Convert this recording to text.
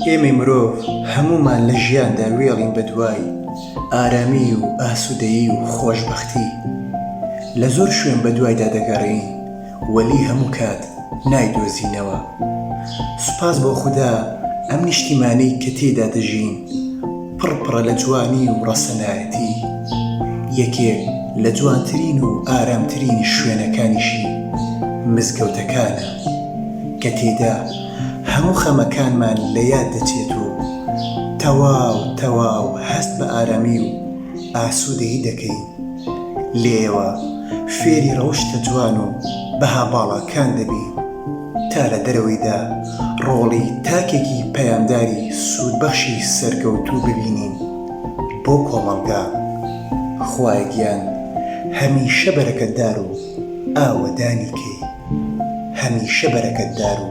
ئێمەی مرۆڤ هەموومان لە ژیاندا وێڵین بە دوای ئارامی و ئاسوودەیی و خۆشبەختی. لە زۆر شوێن بە دوایدا دەگەڕین، وەلی هەموو کات نایدۆزینەوە. سوپاس بۆ خودا ئەم نیشتیمانەی کە تێدا دەژین پڕپڕە لە جوانی و ڕەسەنایەتی. یەکێک لە جوانترین و ئارامترین شوێنەکانیشی مزگەوتەکانە کە تێدا هەموو خەمەکانمان لە یاد دەچێت و تەواو هەست بە ئارامی و ئاسوودەیی دەکەین. لێوە فێری ڕەوشتە جوان و بەها باڵاکان دەبین تا لە دەرەوەیدا ڕۆڵی تاکێکی پەیامداری سوودبەخشی سەرکەوتوو ببینین بۆ کۆمەڵگا. خوای گیان هەمیشە بەرەکەتدار و ئاوەدانی کەی، هەمیشە بەرەکەتدار و